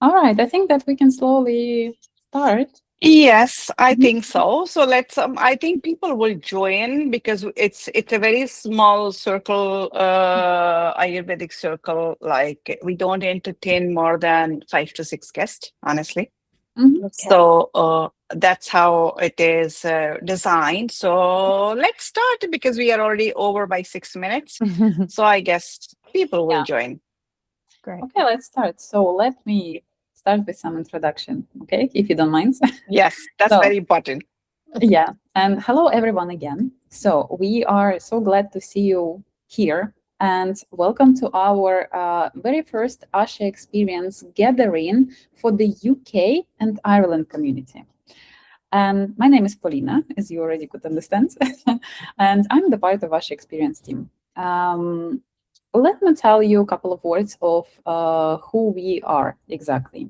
All right, I think that we can slowly start. Yes, I Mhm. think so. So let's I think people will join because it's a very small circle, Ayurvedic circle. Like we don't entertain more than 5 to 6 guests, honestly. Mhm. Okay. So that's how it is designed. So let's start because we are already over by 6 minutes. So I guess people will Yeah. join. Great. Okay, let's start. So let me start with some introduction, okay, if you don't mind. Yes, that's So, very important. yeah, and hello everyone again. So, we are so glad to see you here and welcome to our very first ASHAexperience gathering for the UK and Ireland community. And my name is Paulina, as you already could understand, and I'm the part of ASHAexperience team. Let me tell you a couple of words of who we are exactly.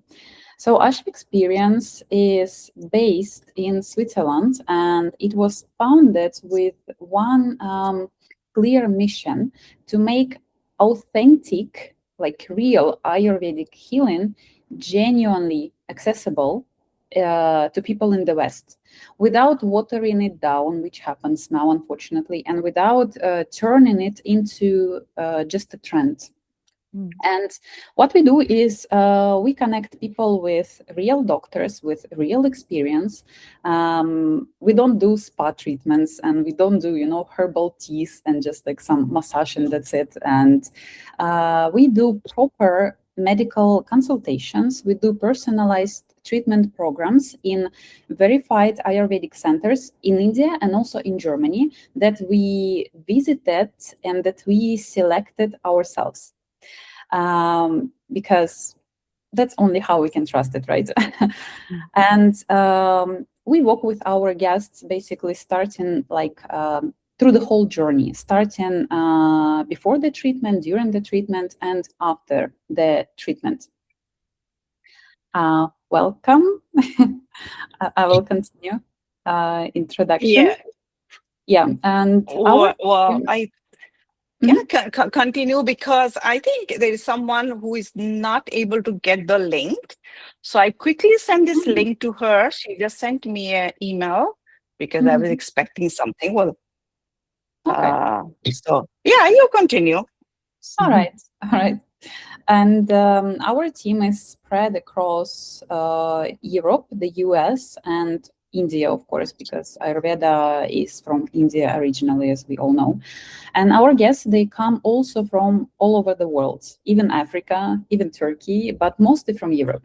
So ASHAexperience is based in Switzerland, and it was founded with one clear mission to make authentic, like real Ayurvedic healing genuinely accessible to people in the West without watering it down, which happens now, unfortunately, and without turning it into just a trend. Mm. And what we do is we connect people with real doctors with real experience. We don't do spa treatments and we don't do, herbal teas and just like some massage and that's it. And we do proper medical consultations. We do personalized treatment programs in verified Ayurvedic centers in India and also in Germany that we visited and that we selected ourselves because that's only how we can trust it, right? And we work with our guests basically starting like through the whole journey, starting before the treatment, during the treatment, and after the treatment. Welcome. I will continue introduction. Yeah. Yeah, and our Well, I yeah, Mhm. continue because I think there is someone who is not able to get the link. So I quickly send this Mhm. link to her. She just sent me an email because I was Mhm. expecting something. Well, Okay. so yeah, you continue. All right. All right. And our team is spread across Europe, the US, and India, of course, because Ayurveda is from India originally, as we all know. And our guests, they come also from all over the world, even Africa, even Turkey, but mostly from Europe.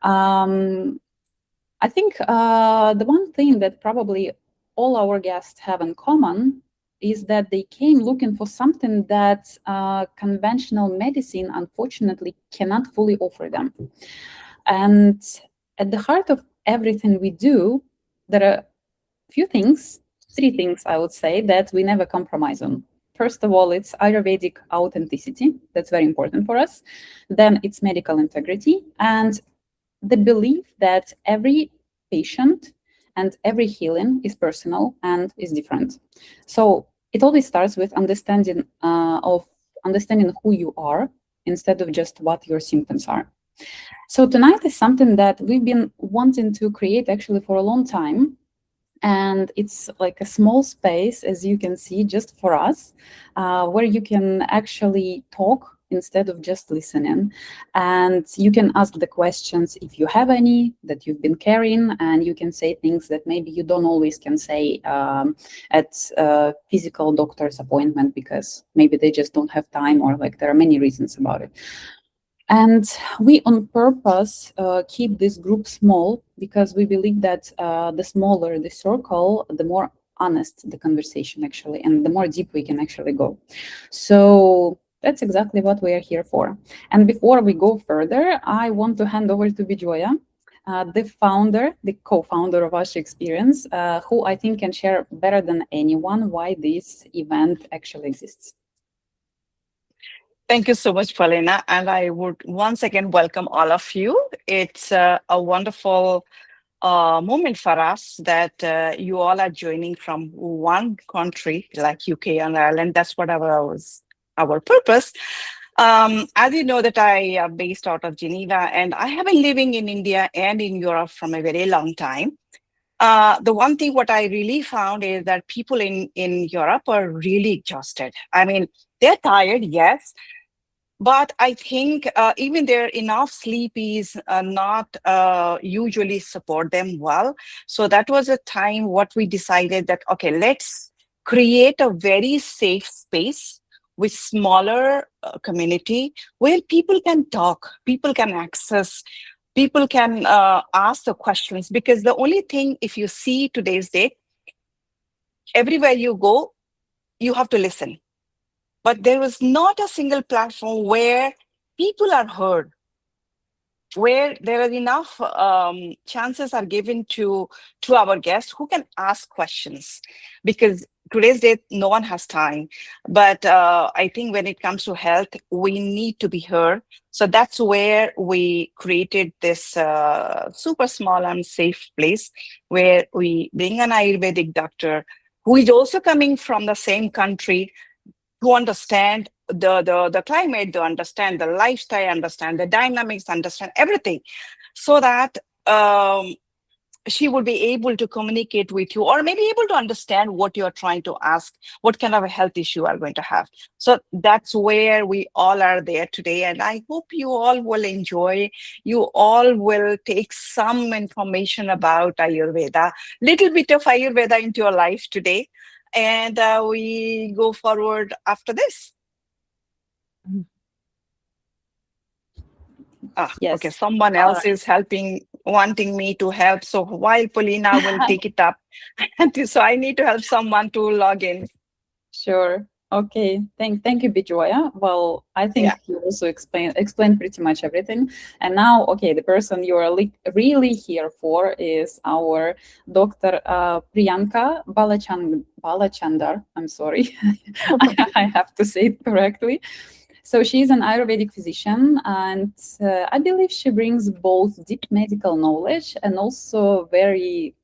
Um, I think the one thing that probably all our guests have in common is that they came looking for something that conventional medicine, unfortunately, cannot fully offer them. And at the heart of everything we do, there are few things, three things I would say that we never compromise on. First of all, it's Ayurvedic authenticity. That's very important for us. Then it's medical integrity and the belief that every patient and every healing is personal and is different. So it always starts with understanding who you are instead of just what your symptoms are. So tonight is something that we've been wanting to create actually for a long time, and it's like a small space, as you can see, just for us, where you can actually talk instead of just listening, and you can ask the questions if you have any that you've been carrying, and you can say things that maybe you don't always can say at a physical doctor's appointment because maybe they just don't have time, or like there are many reasons about it. And we on purpose keep this group small because we believe that the smaller the circle, the more honest the conversation actually, and the more deep we can actually go. So that's exactly what we are here for. And before we go further, I want to hand over to Bijoya, the co-founder of ASHAexperience, who I think can share better than anyone why this event actually exists. Thank you so much, Paulina. And I would once again welcome all of you. It's a wonderful moment for us that you all are joining from one country like UK and Ireland. That's what our purpose. As you know that I am based out of Geneva, and I have been living in India and in Europe from a very long time. The one thing what I really found is that people in Europe are really exhausted. I mean, they're tired, yes, but I think even their enough sleep is not usually support them well. So that was a time what we decided that, okay, let's create a very safe space with smaller community where people can talk, people can access, people can ask the questions. Because the only thing, if you see today's date, everywhere you go, you have to listen. But there was not a single platform where people are heard, where there are enough chances are given to our guests who can ask questions. Because today's date, no one has time. But I think when it comes to health, we need to be heard. So that's where we created this super small and safe place where we bring an Ayurvedic doctor who is also coming from the same country to understand the climate, to understand the lifestyle, understand the dynamics, understand everything, so that she would be able to communicate with you, or maybe able to understand what you're trying to ask, what kind of a health issue you are going to have. So that's where we all are there today. And I hope you all will enjoy, you all will take some information about Ayurveda, little bit of Ayurveda into your life today. And we go forward after this. Yes. Okay, someone else is helping, wanting me to help. So while Paulina will take it up, so I need to help someone to log in. Sure. Okay. Thank you, Bijoya. Well, I think Yeah. you also explained pretty much everything. And now, okay, the person you are really here for is our Dr. Priyanka Balachandar. I'm sorry, I have to say it correctly. So she's an Ayurvedic physician, and I believe she brings both deep medical knowledge and also very,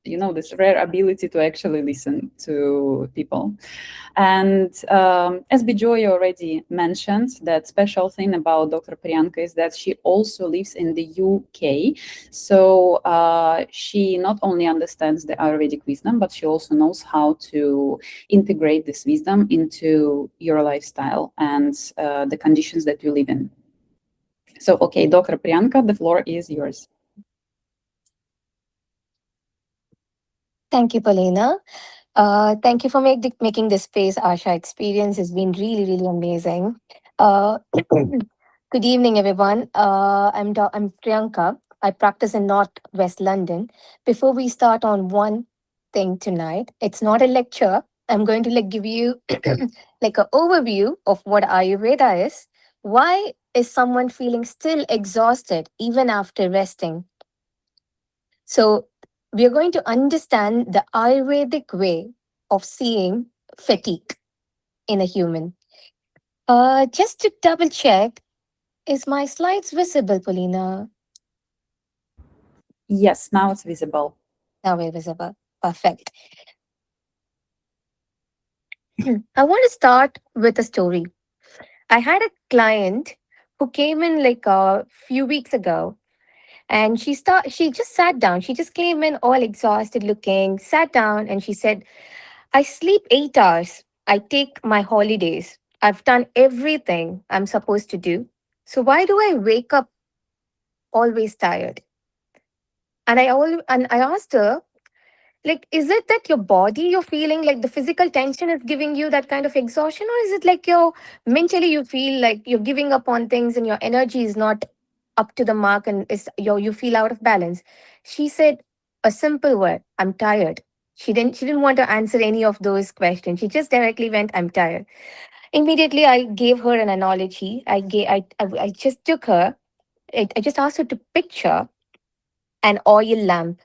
this rare ability to actually listen to people. And as Bijoy already mentioned, that special thing about Dr. Priyanka is that she also lives in the UK. So she not only understands the Ayurvedic wisdom, but she also knows how to integrate this wisdom into your lifestyle and the conditions that you live in. So, okay, Dr. Priyanka, the floor is yours. Thank you, Paulina. Thank you for making this space. ASHAexperience has been really, really amazing. Good evening, everyone. I'm Priyanka. I practice in Northwest London. Before we start on one thing tonight, it's not a lecture. I'm going to give you like an overview of what Ayurveda is. Why is someone feeling still exhausted even after resting? So we are going to understand the Ayurvedic way of seeing fatigue in a human. Just to double check, is my slides visible, Paulina? Yes, now it's visible. Now we're visible. Perfect. I want to start with a story. I had a client who came in like a few weeks ago, and she just sat down. She just came in all exhausted looking, sat down, and she said, I sleep 8 hours. I take my holidays. I've done everything I'm supposed to do. So why do I wake up always tired? And I asked her, like, is it that your body you're feeling like the physical tension is giving you that kind of exhaustion, or is it like you're mentally you feel like you're giving up on things and your energy is not up to the mark and you feel out of balance? She said a simple word, I'm tired. She didn't want to answer any of those questions. She just directly went, I'm tired. Immediately I gave her an analogy. I just took her, I just asked her to picture an oil lamp.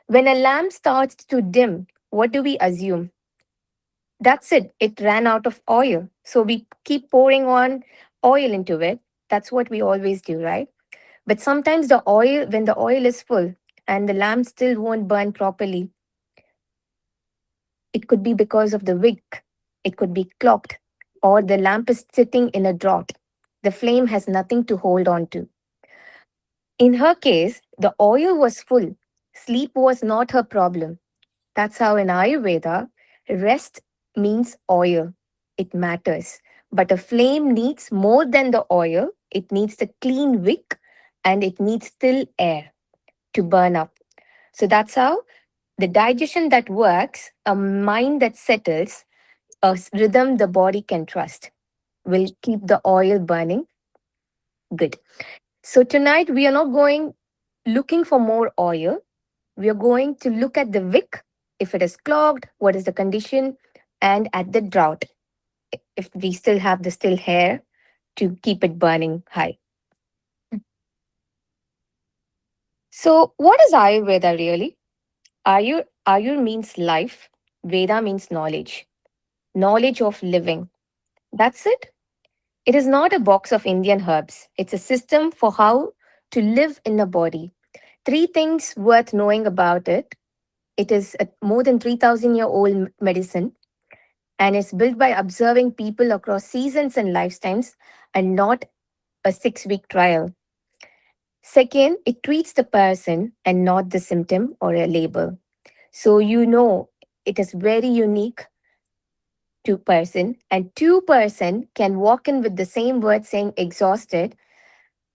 When a lamp starts to dim, what do we assume? That's it. It ran out of oil. So we keep pouring on oil into it. That's what we always do, right? But sometimes when the oil is full and the lamp still won't burn properly, it could be because of the wick. It could be clogged, or the lamp is sitting in a draught. The flame has nothing to hold on to. In her case, the oil was full. Sleep was not her problem. That's how in Ayurveda, rest means oil. It matters. But a flame needs more than the oil. It needs the clean wick and it needs still air to burn up. So that's how the digestion that works, a mind that settles, rhythm the body can trust will keep the oil burning good. So tonight we are not going looking for more oil. We are going to look at the wick, if it is clogged, what is the condition, and at the drought, if we still have the still hair to keep it burning high. So, what is Ayurveda really? Ayur means life, Veda means knowledge, knowledge of living. That's it. It is not a box of Indian herbs. It's a system for how to live in a body. Three things worth knowing about it. It is a more than 3,000-year-old medicine, and it's built by observing people across seasons and lifetimes and not a 6-week trial. Second, it treats the person and not the symptom or a label. So you know it is very unique to person, and two-person can walk in with the same word saying exhausted,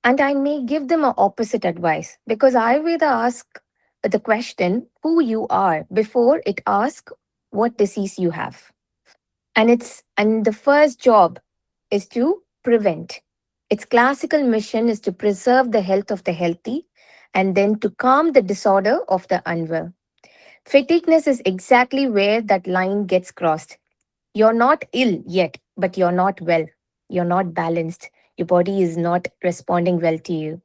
and I may give them an opposite advice because Ayurveda asks the question who you are before it asks what disease you have. And the first job is to prevent. Its classical mission is to preserve the health of the healthy and then to calm the disorder of the unwell. Fatigueness is exactly where that line gets crossed. You're not ill yet, but you're not well. You're not balanced. Your body is not responding well to you.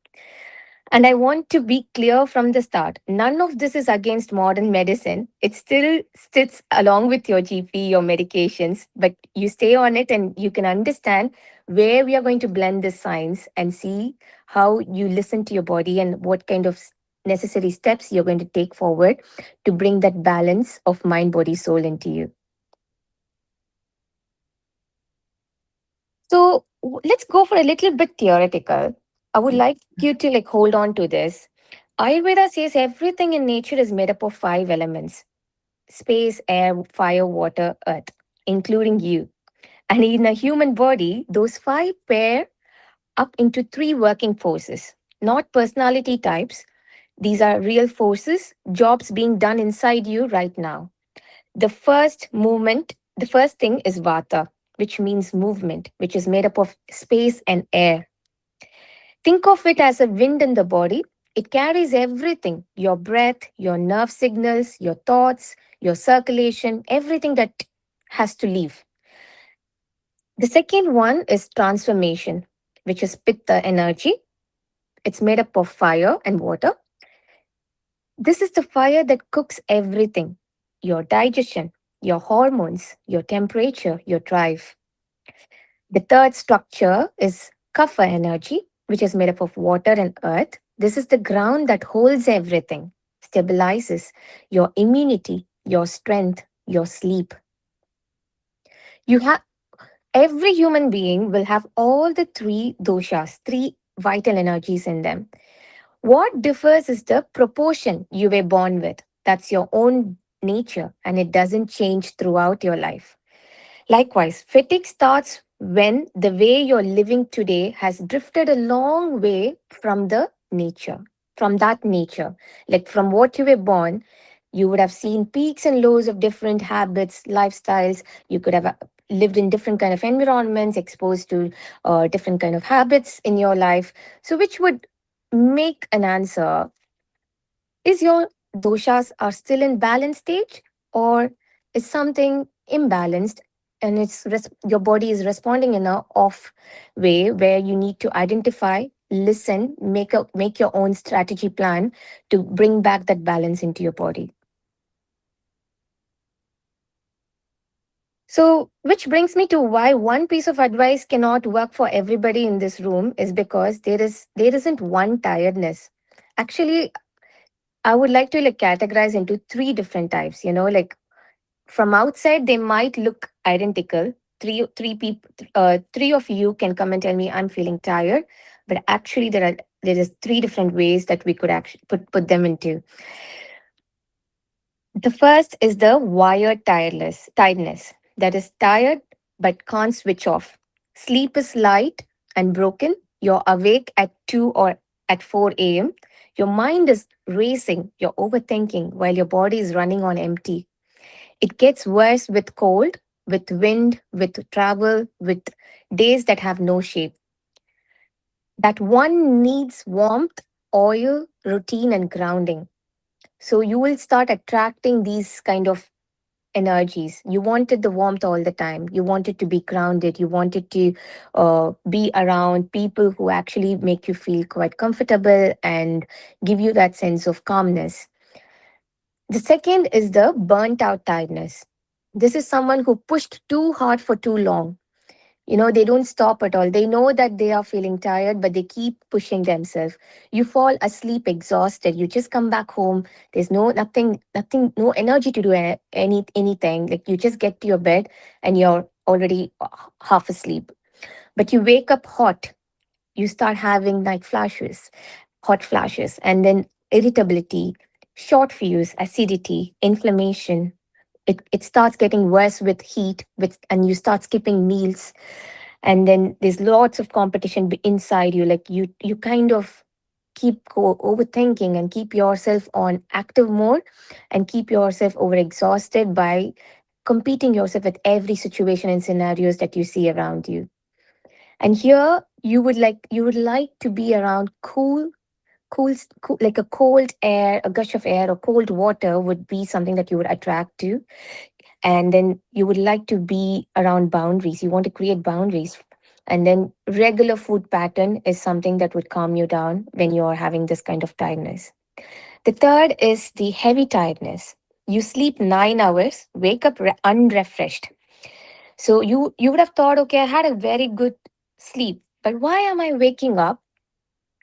And I want to be clear from the start, none of this is against modern medicine. It still sits along with your GP, your medications, but you stay on it and you can understand where we are going to blend the science and see how you listen to your body and what kind of necessary steps you're going to take forward to bring that balance of mind, body, soul into you. So let's go for a little bit theoretical. I would like you to hold on to this. Ayurveda says everything in nature is made up of 5 elements: space, air, fire, water, earth, including you. And in a human body, those 5 pair up into 3 working forces, not personality types. These are real forces, jobs being done inside you right now. The first thing is vata, which means movement, which is made up of space and air. Think of it as a wind in the body. It carries everything: your breath, your nerve signals, your thoughts, your circulation, everything that has to leave. The second one is transformation, which is pitta energy. It's made up of fire and water. This is the fire that cooks everything: your digestion, your hormones, your temperature, your drive. The third structure is kapha energy, which is made up of water and earth. This is the ground that holds everything, stabilizes your immunity, your strength, your sleep. You have every human being will have all the 3 doshas, 3 vital energies in them. What differs is the proportion you were born with. That's your own nature, and it doesn't change throughout your life. Likewise, fatigue starts when the way you're living today has drifted a long way from the nature, from that nature. Like from what you were born, you would have seen peaks and lows of different habits, lifestyles. You could have lived in different kind of environments, exposed to different kind of habits in your life. So which would make an answer: is your doshas are still in balance stage, or is something imbalanced and your body is responding in a off way where you need to identify, listen, make your own strategy plan to bring back that balance into your body. So, which brings me to why one piece of advice cannot work for everybody in this room is because there isn't one tiredness. Actually, I would like to categorize into 3 different types. From outside, they might look identical, three of you can come and tell me I'm feeling tired, but actually there is three different ways that we could actually put them into. The first is the wired tiredness. That is tired but can't switch off. Sleep is light and broken. You're awake at 2 or at 4 a.m. Your mind is racing. You're overthinking while your body is running on empty. It gets worse with cold, with wind, with travel, with days that have no shape. That one needs warmth, oil, routine, and grounding. So you will start attracting these kind of energies. You wanted the warmth all the time. You wanted to be grounded. You wanted to be around people who actually make you feel quite comfortable and give you that sense of calmness. The second is the burnt out tiredness. This is someone who pushed too hard for too long. They don't stop at all. They know that they are feeling tired, but they keep pushing themselves. You fall asleep exhausted. You just come back home. There's nothing, no energy to do anything. Like you just get to your bed and you're already half asleep. But you wake up hot. You start having night flashes, hot flashes, and then irritability, short fuse, acidity, inflammation. It starts getting worse with heat, and you start skipping meals, and then there's lots of competition inside you. Like you kind of keep overthinking and keep yourself on active mode and keep yourself over exhausted by competing yourself with every situation and scenarios that you see around you. And here you would like to be around cool, like a cold air, a gush of air or cold water would be something that you would attract to. And then you would like to be around boundaries. You want to create boundaries. And then regular food pattern is something that would calm you down when you're having this kind of tiredness. The third is the heavy tiredness. You sleep 9 hours, wake up unrefreshed. So you would have thought, okay, I had a very good sleep, but why am I waking up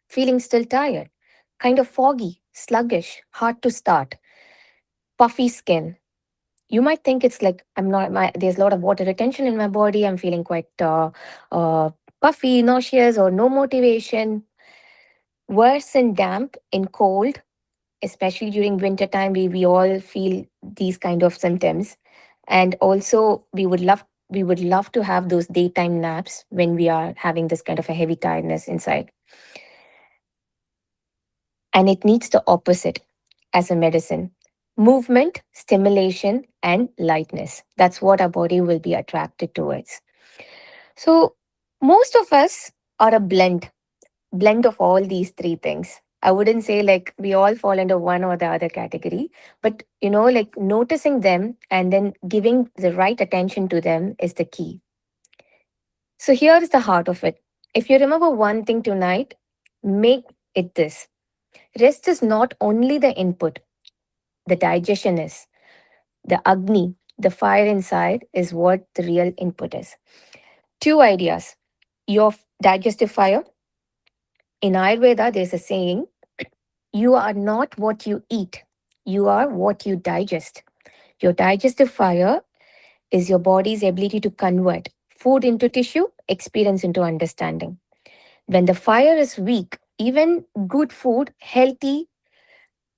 feeling still tired? Kind of foggy, sluggish, hard to start, puffy skin. You might think it's like I'm not my there's a lot of water retention in my body. I'm feeling quite uh, puffy, nauseous, or no motivation. Worse in damp, in cold, especially during winter time, we all feel these kind of symptoms. And also we would love to have those daytime naps when we are having this kind of a heavy tiredness inside. And it needs the opposite as a medicine: movement, stimulation, and lightness. That's what our body will be attracted towards. So, most of us are a blend of all these three things. I wouldn't say like we all fall under one or the other category, but like noticing them and then giving the right attention to them is the key. So, here is the heart of it. If you remember one thing tonight, make it this: rest is not only the input, the digestion is. The Agni, the fire inside, is what the real input is. Two ideas: your digestive fire. In Ayurveda, there's a saying: you are not what you eat, you are what you digest. Your digestive fire is your body's ability to convert food into tissue, experience into understanding. When the fire is weak, even good food, healthy,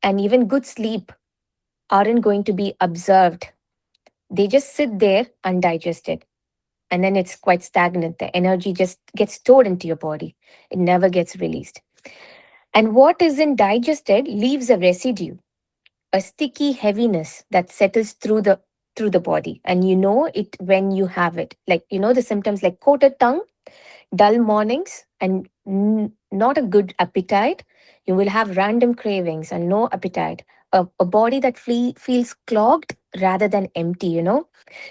and even good sleep aren't going to be observed. They just sit there undigested. And then it's quite stagnant. The energy just gets stored into your body, it never gets released. And what isn't digested leaves a residue, a sticky heaviness that settles through the body. And you know it when you have it. Like, the symptoms like coated tongue, dull mornings, and not a good appetite. You will have random cravings and no appetite. A body that feels clogged rather than empty.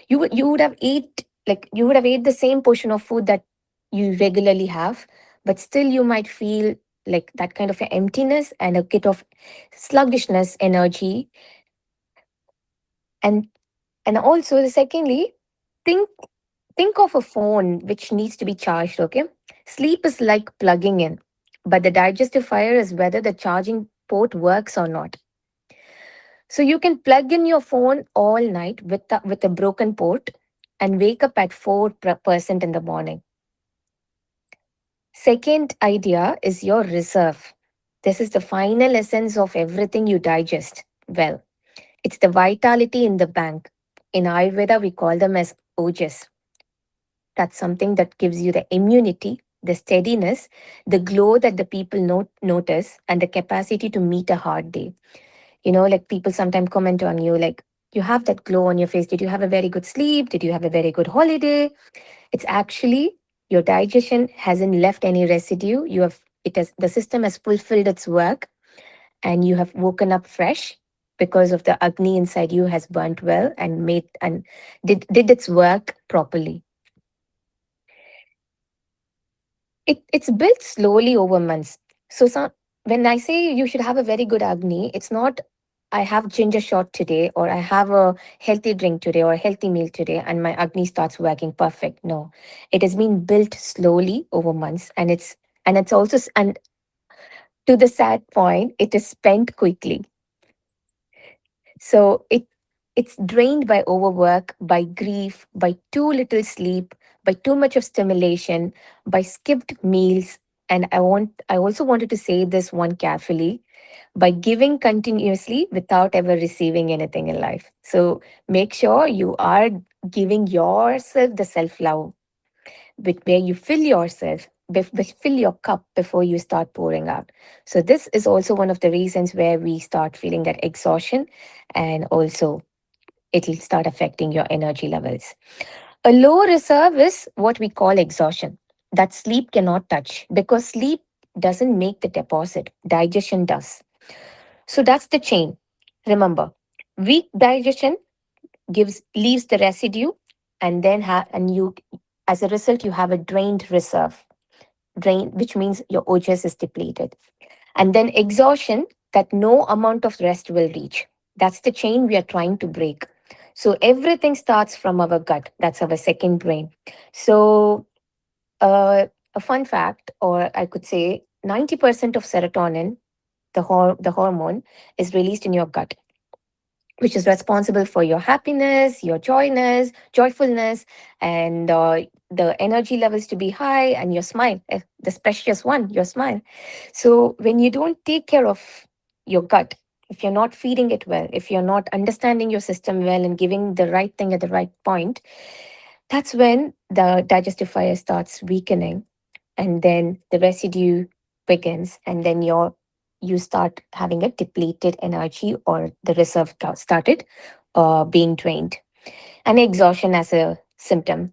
You would have ate the same portion of food that you regularly have, but still you might feel like that kind of a emptiness and a bit of sluggishness energy. And and also the secondly, think think of a phone which needs to be charged. Okay, sleep is like plugging in, but the digestive fire is whether the charging port works or not. So you can plug in your phone all night with a broken port. and wake up at 4% in the morning. Second idea is your reserve. This is the final essence of everything you digest. Well, it's the vitality in the bank. In Ayurveda, we call them as ojas. That's something that gives you the immunity, the steadiness, the glow that the people notice, and the capacity to meet a hard day. Like people sometimes comment on you, like, you have that glow on your face. Did you have a very good sleep? Did you have a very good holiday? It's actually your digestion hasn't left any residue. The system has fulfilled its work, and you have woken up fresh because of the Agni inside you has burnt well and did its work properly. It's built slowly over months. When I say you should have a very good Agni, it's not I have ginger shot today, or I have a healthy drink today, or a healthy meal today, and my Agni starts working perfect. No, it has been built slowly over months, and to the sad point, it is spent quickly. So it's drained by overwork, by grief, by too little sleep, by too much of stimulation, by skipped meals. And I also wanted to say this one carefully, by giving continuously without ever receiving anything in life. So make sure you are giving yourself the self-love, where you fill yourself, fill your cup before you start pouring out. So this is also one of the reasons where we start feeling that exhaustion, and also it'll start affecting your energy levels. A low reserve is what we call exhaustion, that sleep cannot touch, because sleep doesn't make the deposit, digestion does. So that's the chain. Remember, weak digestion leaves the residue, and you, as a result, you have a drained reserve. Which means your ojas is depleted. And then exhaustion, that no amount of rest will reach. That's the chain we are trying to break. So everything starts from our gut. That's our second brain. So a fun fact, or I could say 90% of serotonin, the hormone, is released in your gut, which is responsible for your happiness, your joyfulness, and the energy levels to be high, and your smile, this precious one, your smile. So when you don't take care of your gut, if you're not feeding it well, if you're not understanding your system well and giving the right thing at the right point, that's when the digestive fire starts weakening, and then the residue begins, and then you start having a depleted energy, or the reserve started being drained, and exhaustion as a symptom.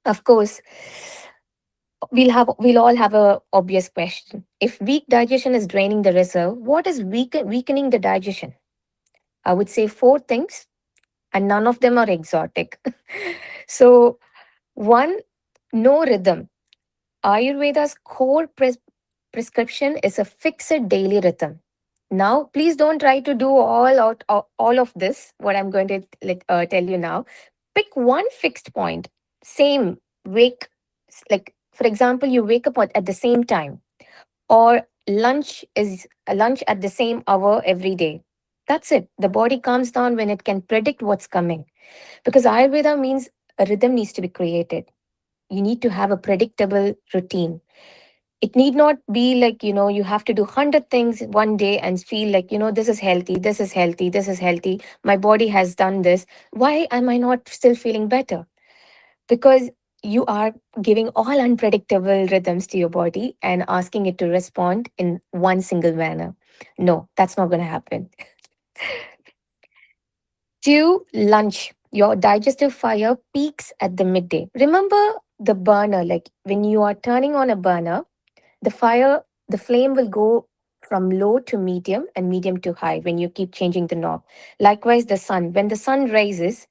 Of course, we'll all have a obvious question. If weak digestion is draining the reserve, what is weakening the digestion? I would say four things, and none of them are exotic. So one, no rhythm. Ayurveda's core prescription is a fixed daily rhythm. Now, please don't try to do all of this, what I'm going to tell you now. Pick one fixed point. Same, like, for example, you wake up at the same time, or lunch is a lunch at the same hour every day. That's it. The body calms down when it can predict what's coming. Because Ayurveda means a rhythm needs to be created. You need to have a predictable routine. It need not be like, you have to do 100 things one day and feel like, this is healthy, this is healthy, this is healthy. My body has done this. Why am I not still feeling better? Because you are giving all unpredictable rhythms to your body and asking it to respond in one single manner. No, that's not going to happen. To lunch, your digestive fire peaks at the midday. Remember the burner, like when you are turning on a burner, the flame will go from low to medium and medium to high when you keep changing the knob. Likewise, the sun, when the sun rises,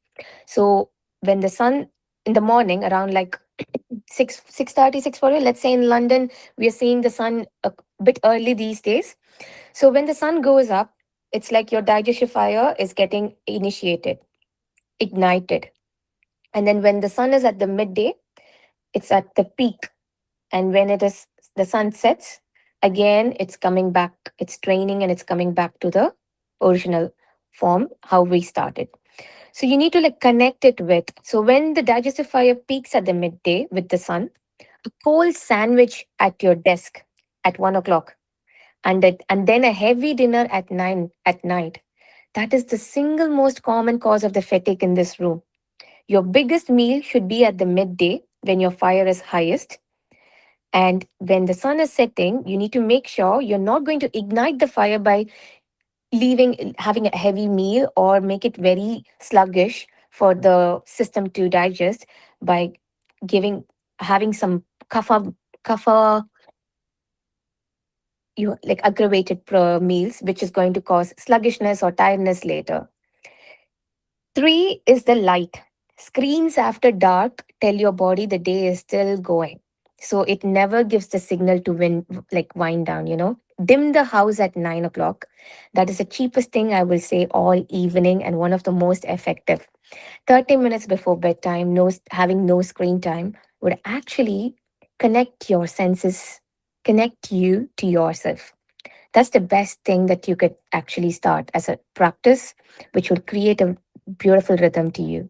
so when the sun in the morning around like 6:30, 6:40, let's say in London, we are seeing the sun a bit early these days. So when the sun goes up, it's like your digestive fire is getting initiated, ignited. And then when the sun is at the midday, it's at the peak. And when the sun sets, again, it's coming back, it's draining, and it's coming back to the original form, how we started. So you need to like connect it with. So when the digestive fire peaks at the midday with the sun, a cold sandwich at your desk at 1 o'clock, and then a heavy dinner at 9 at night. That is the single most common cause of the fatigue in this room. Your biggest meal should be at the midday when your fire is highest. And when the sun is setting, you need to make sure you're not going to ignite the fire by having a heavy meal or make it very sluggish for the system to digest by giving having some kapha you like aggravated meals, which is going to cause sluggishness or tiredness later. 3 is the light. Screens after dark tell your body the day is still going. So it never gives the signal to wind down, Dim the house at 9 o'clock. That is the cheapest thing I will say all evening and one of the most effective. 30 minutes before bedtime, having no screen time would actually connect your senses, connect you to yourself. That's the best thing that you could actually start as a practice, which would create a beautiful rhythm to you.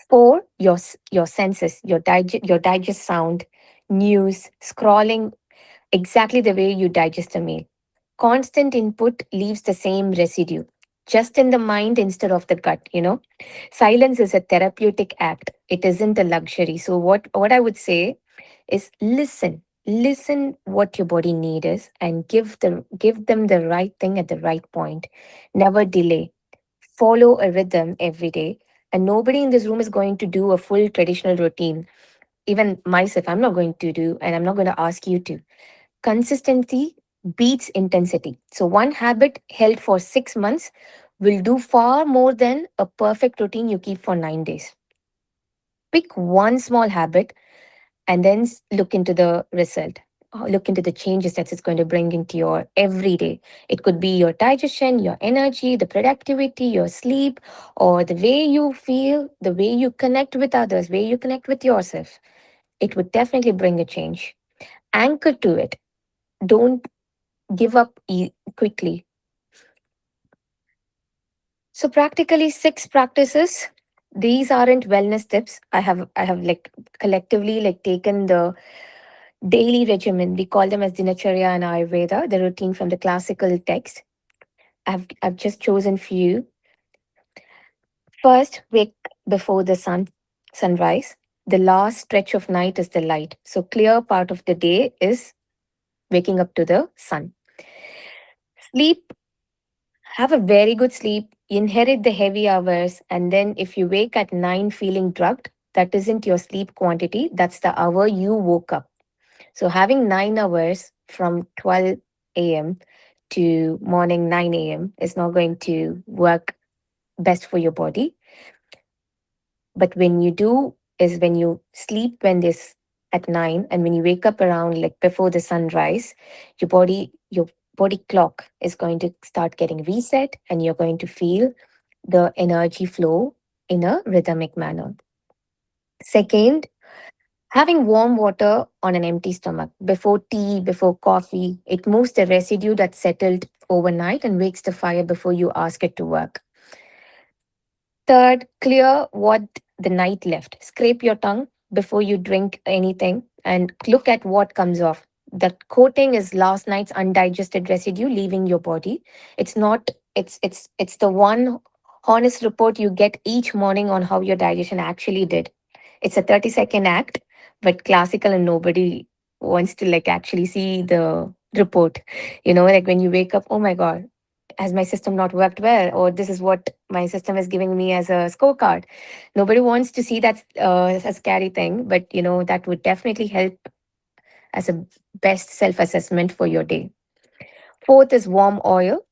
4, your senses, your digest sound, news, scrolling exactly the way you digest a meal. Constant input leaves the same residue, just in the mind instead of the gut. Silence is a therapeutic act. It isn't a luxury. So what I would say is listen what your body need is and give them the right thing at the right point. Never delay. Follow a rhythm every day, and nobody in this room is going to do a full traditional routine. Even myself, I'm not going to do, and I'm not going to ask you to. Consistency beats intensity. So one habit held for 6 months will do far more than a perfect routine you keep for 9 days. Pick one small habit and then look into the result. Look into the changes that it's going to bring into your everyday. It could be your digestion, your energy, the productivity, your sleep, or the way you feel, the way you connect with others, way you connect with yourself. It would definitely bring a change. Anchor to it. Don't give up quickly. So practically 6 practices. These aren't wellness tips. I have like collectively like taken the daily regimen. We call them as dinacharya and Ayurveda, the routine from the classical text. I've just chosen few. First, wake before the sunrise. The last stretch of night is the light. So clear part of the day is waking up to the sun. Sleep, have a very good sleep, inherit the heavy hours, and then if you wake at 9 feeling drugged, that isn't your sleep quantity, that's the hour you woke up. So having 9 hours from 12 a.m. to morning 9 a.m. is not going to work best for your body. But when you do is when you sleep when this at 9 and when you wake up around like before the sunrise, your body clock is going to start getting reset and you're going to feel the energy flow in a rhythmic manner. Second, having warm water on an empty stomach before tea, before coffee, it moves the residue that's settled overnight and wakes the fire before you ask it to work. Third, clear what the night left. Scrape your tongue before you drink anything and look at what comes off. The coating is last night's undigested residue leaving your body. It's not, it's the one honest report you get each morning on how your digestion actually did. It's a 30-second act, but classical and nobody wants to like actually see the report. Like when you wake up, oh my God, has my system not worked well? Or this is what my system is giving me as a scorecard. Nobody wants to see that a scary thing, but that would definitely help as a best self-assessment for your day. Fourth is warm oil.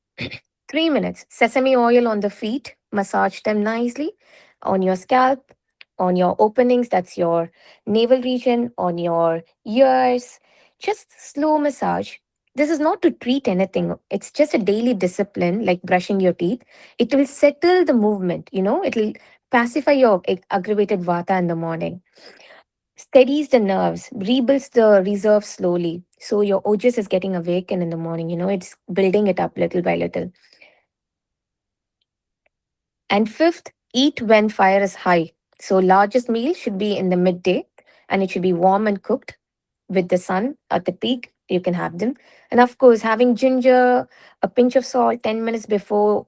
3 minutes. Sesame oil on the feet. Massage them nicely on your scalp, on your openings, that's your navel region, on your ears. Just slow massage. This is not to treat anything. It's just a daily discipline like brushing your teeth. It will settle the movement, it will pacify your aggravated vata in the morning, steadies the nerves, rebuilds the reserve slowly. So your ojas is getting awakened in the morning, it's building it up little by little. And fifth, Eat when fire is high. So largest meal should be in the midday and it should be warm and cooked with the sun at the peak. You can have them. And of course, having ginger, a pinch of salt 10 minutes before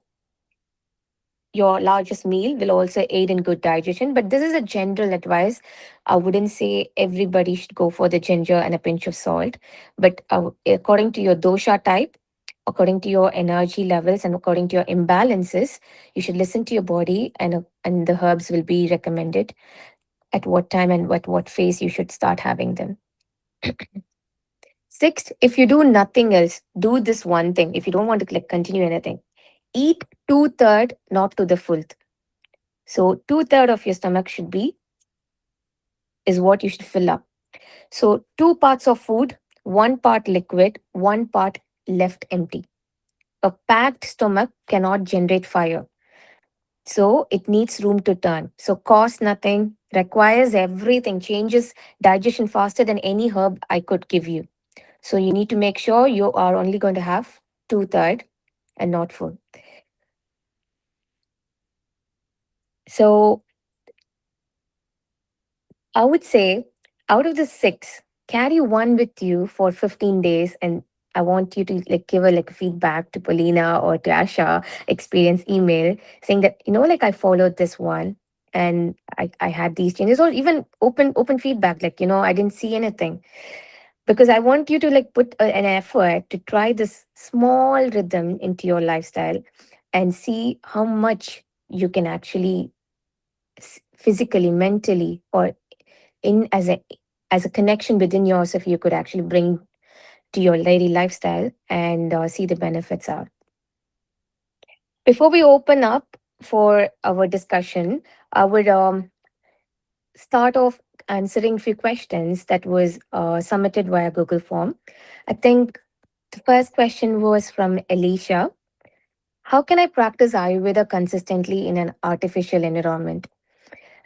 your largest meal will also aid in good digestion. But this is a general advice. I wouldn't say everybody should go for the ginger and a pinch of salt. But according to your dosha type, according to your energy levels, and according to your imbalances, you should listen to your body, and the herbs will be recommended at what time and what phase you should start having them. Sixth, if you do nothing else, do this one thing. If you don't want to like continue anything, eat two-third, not to the full. So two-third of your stomach should be is what you should fill up. So two parts of food, one part liquid, one part left empty. A packed stomach cannot generate fire. So it needs room to turn. So costs nothing, requires everything, changes digestion faster than any herb I could give you. So you need to make sure you are only going to have two-third and not full. So I would say out of the six, carry one with you for 15 days, and I want you to like give a like feedback to Paulina or to Asha experience email saying that, like I followed this one and I had these changes, or even open feedback, like, I didn't see anything. Because I want you to like put an effort to try this small rhythm into your lifestyle and see how much you can actually physically, mentally, or in as a connection within yourself you could actually bring to your daily lifestyle and see the benefits out. Before we open up for our discussion, I would start off answering few questions that was submitted via Google form. I think the first question was from Alicia. How can I practice Ayurveda consistently in an artificial environment?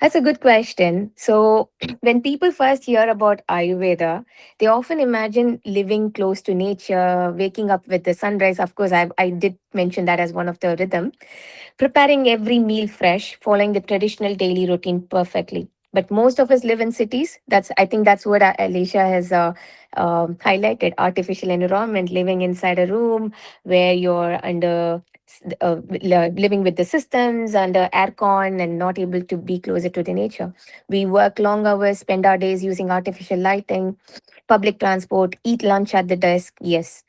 That's a good question. So, when people first hear about Ayurveda, they often imagine living close to nature, waking up with the sunrise. Of course, I did mention that as one of the rhythm, preparing every meal fresh, following the traditional daily routine perfectly. But most of us live in cities. I think that's what Alicia has highlighted: artificial environment, living inside a room where you're living with the systems under aircon and not able to be closer to the nature. We work long hours, spend our days using artificial lighting, public transport, eat lunch at the desk. Yes,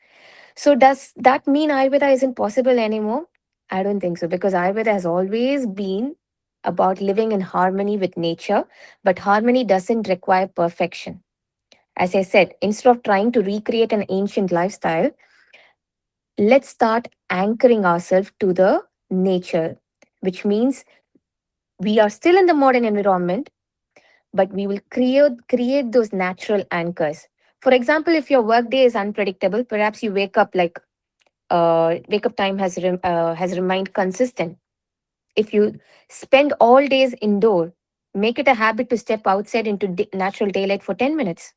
so does that mean Ayurveda isn't possible anymore? I don't think so, because Ayurveda has always been about living in harmony with nature, but harmony doesn't require perfection. As I said, instead of trying to recreate an ancient lifestyle, let's start anchoring ourselves to the nature, which means we are still in the modern environment, but we will create those natural anchors. For example, if your workday is unpredictable, perhaps you wake up time has remained consistent. If you spend all days indoor, make it a habit to step outside into natural daylight for 10 minutes.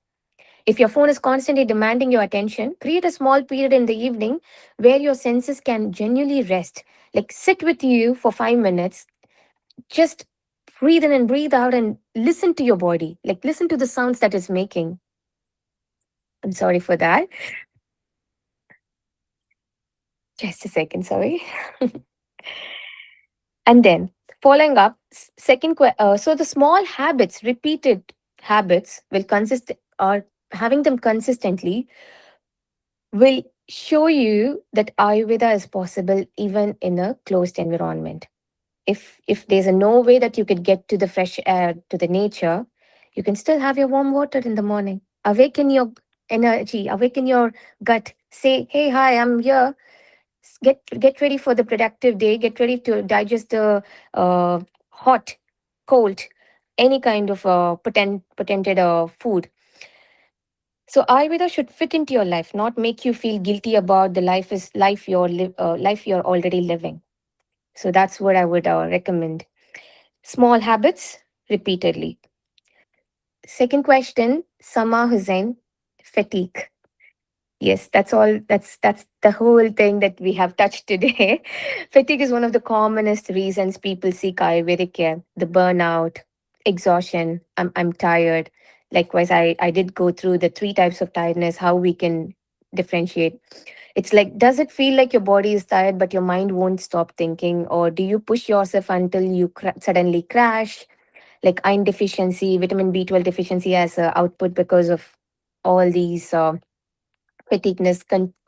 If your phone is constantly demanding your attention, create a small period in the evening where your senses can genuinely rest. Like sit with you for 5 minutes, just breathe in and breathe out and listen to your body. Like listen to the sounds that it's making. I'm sorry for that. Just a second, sorry. And then following up, so the small habits, repeated habits will consist, or having them consistently will show you that Ayurveda is possible even in a closed environment. If there's a no way that you could get to the fresh air, to the nature, you can still have your warm water in the morning. Awaken your energy, awaken your gut. Say, hey, hi, I'm here. Get ready for the productive day. Get ready to digest the hot, cold, any kind of potented food. So Ayurveda should fit into your life, not make you feel guilty about the life you're already living. So that's what I would recommend. Small habits repeatedly. Second question, Sama Hussain, fatigue. Yes, that's all. That's the whole thing that we have touched today. Fatigue is one of the commonest reasons people seek Ayurvedic care. The burnout, exhaustion. I'm tired. Likewise, I did go through the three types of tiredness. How we can differentiate. It's like, does it feel like your body is tired, but your mind won't stop thinking, or do you push yourself until you suddenly crash? Like iron deficiency, vitamin B12 deficiency as a output because of all these. Fatigueness,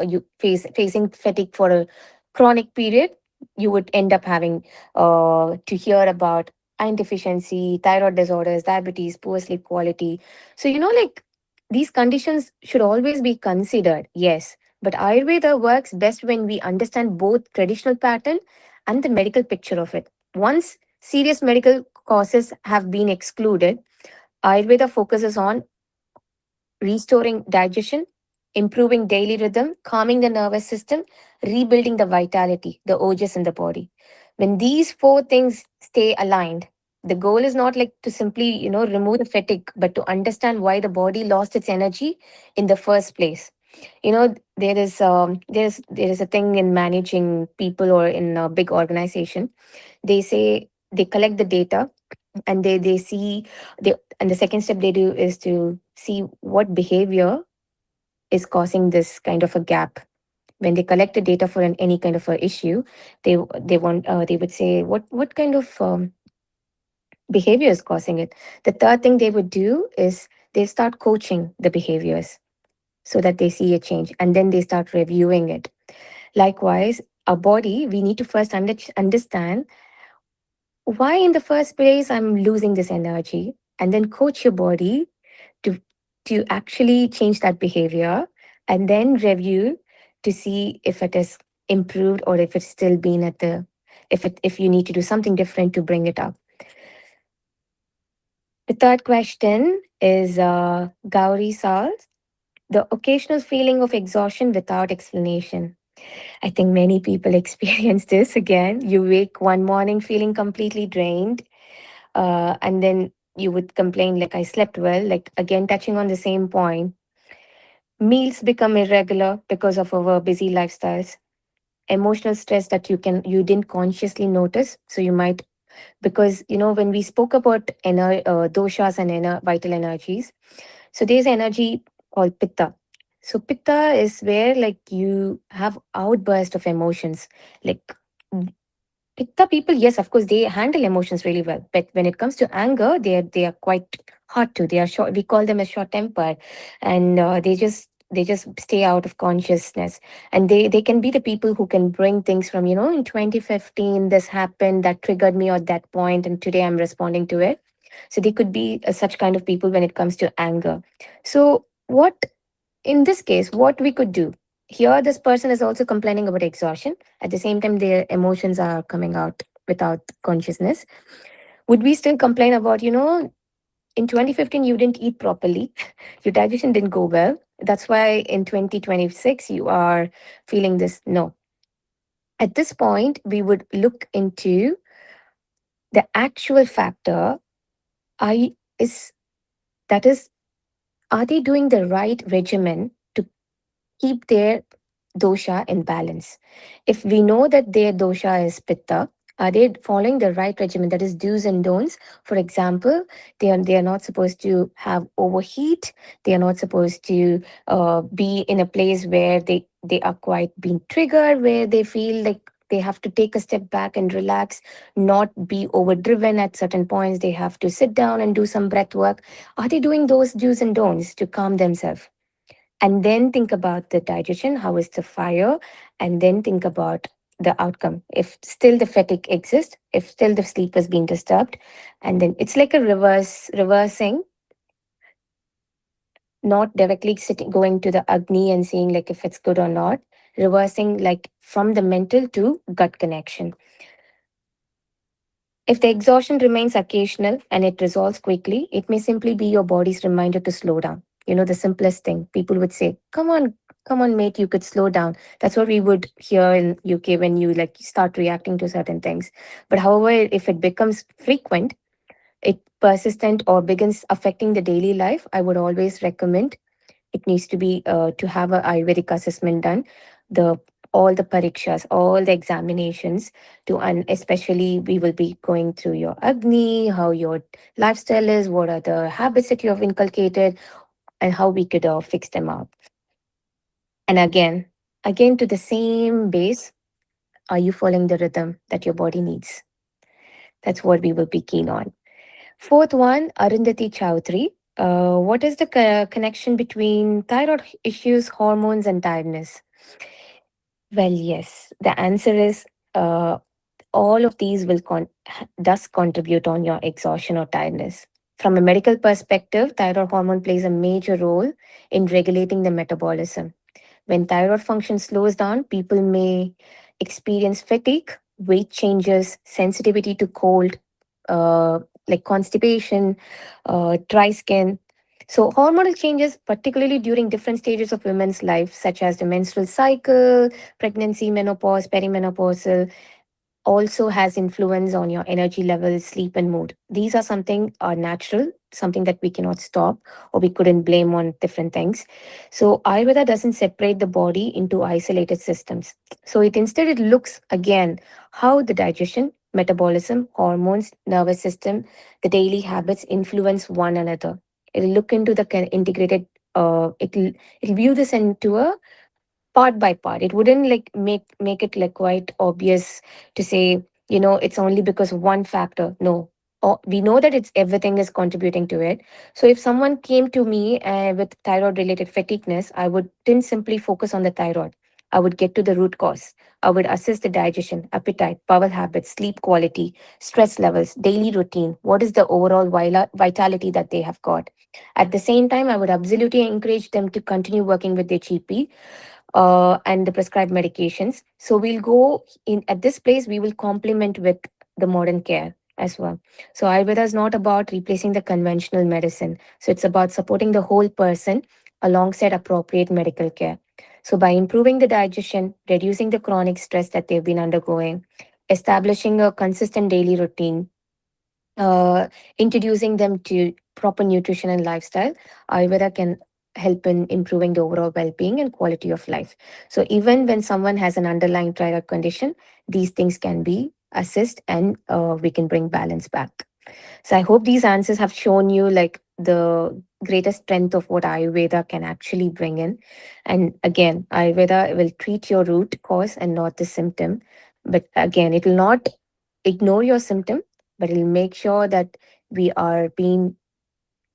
you facing fatigue for a chronic period, you would end up having to hear about iron deficiency, thyroid disorders, diabetes, poor sleep quality. So like these conditions should always be considered, yes, but Ayurveda works best when we understand both traditional pattern and the medical picture of it. Once serious medical causes have been excluded, Ayurveda focuses on restoring digestion, improving daily rhythm, calming the nervous system, rebuilding the vitality, the ojas in the body. When these four things stay aligned, the goal is not like to simply, remove the fatigue, but to understand why the body lost its energy in the first place. There is a thing in managing people or in a big organization. They say they collect the data and they see and the second step they do is to see what behavior is causing this kind of a gap. When they collect the data for any kind of a issue, they would say what kind of behavior is causing it. The third thing they would do is they start coaching the behaviors so that they see a change, and then they start reviewing it. Likewise, our body, we need to first understand why in the first place I'm losing this energy, and then coach your body to actually change that behavior, and then review to see if it is improved or if it's still been at the if you need to do something different to bring it up. The third question is Gauri Sals, the occasional feeling of exhaustion without explanation. I think many people experience this. Again, you wake one morning feeling completely drained, and then you would complain like, I slept well. Like, again, touching on the same point, meals become irregular because of our busy lifestyles. Emotional stress that you didn't consciously notice, so you might, because when we spoke about doshas and vital energies, so there's energy called pitta. So pitta is where like you have outburst of emotions. Like Pitta people, yes, of course, they handle emotions really well. But when it comes to anger, they are quite hard too. They are short. We call them a short tempered, and they just stay out of consciousness. And they can be the people who can bring things from in 2015 this happened that triggered me at that point, and today I'm responding to it. So they could be such kind of people when it comes to anger. So what in this case, what we could do here, this person is also complaining about exhaustion. At the same time, their emotions are coming out without consciousness. Would we still complain about, in 2015, you didn't eat properly, your digestion didn't go well? That's why in 2026, you are feeling this? No. At this point, we would look into the actual factor. I is that is, are they doing the right regimen to keep their dosha in balance? If we know that their dosha is pitta, are they following the right regimen? That is do's and don'ts. For example, they are not supposed to have overheat. They are not supposed to be in a place where they are quite being triggered, where they feel like they have to take a step back and relax, not be overdriven at certain points. They have to sit down and do some breath work. Are they doing those do's and don'ts to calm themselves? And then think about the digestion, how is the fire, and then think about the outcome. If still the fatigue exists, if still the sleep has been disturbed, and then it's like a reversing, not directly sitting going to the Agni and seeing like if it's good or not, reversing like from the mental to gut connection. If the exhaustion remains occasional and it resolves quickly, it may simply be your body's reminder to slow down. The simplest thing. People would say, come on, mate, you could slow down. That's what we would hear in UK when you like start reacting to certain things. But however, if it becomes frequent, it persistent or begins affecting the daily life, I would always recommend it needs to be to have a Ayurvedic assessment done, the all the parikshas, all the examinations to, and especially we will be going through your Agni, how your lifestyle is, what are the habits that you have inculcated, and how we could fix them up. And again to the same base, are you following the rhythm that your body needs? That's what we will be keen on. Fourth one, Arundhati Chowdhury. What is the connection between thyroid issues, hormones, and tiredness? Well, yes, the answer is all of these will does contribute on your exhaustion or tiredness. From a medical perspective, thyroid hormone plays a major role in regulating the metabolism. When thyroid function slows down, people may experience fatigue, weight changes, sensitivity to cold, uh, like constipation, dry skin. So, hormonal changes, particularly during different stages of women's life, such as the menstrual cycle, pregnancy, menopause, perimenopausal, also has influence on your energy levels, sleep, and mood. These are something are natural, something that we cannot stop or we couldn't blame on different things. So Ayurveda doesn't separate the body into isolated systems. So it looks again how the digestion, metabolism, hormones, nervous system, the daily habits influence one another. It'll look into the integrated. It'll view this into a part by part. It wouldn't like make it like quite obvious to say, it's only because of one factor. No. We know that it's everything is contributing to it. So if someone came to me with thyroid related fatigueness, I wouldn't simply focus on the thyroid. I would get to the root cause. I would assess the digestion, appetite, bowel habits, sleep quality, stress levels, daily routine. What is the overall vitality that they have got? At the same time, I would absolutely encourage them to continue working with their GP and the prescribed medications. So we'll go in at this place, we will complement with the modern care as well. So Ayurveda is not about replacing the conventional medicine. So it's about supporting the whole person alongside appropriate medical care. So by improving the digestion, reducing the chronic stress that they've been undergoing, establishing a consistent daily routine, uh, introducing them to proper nutrition and lifestyle, Ayurveda can help in improving the overall well-being and quality of life. So even when someone has an underlying thyroid condition, these things can be assessed and we can bring balance back. So I hope these answers have shown you like the greatest strength of what Ayurveda can actually bring in. And again, Ayurveda will treat your root cause and not the symptom. But again, it will not ignore your symptom, but it'll make sure that we are being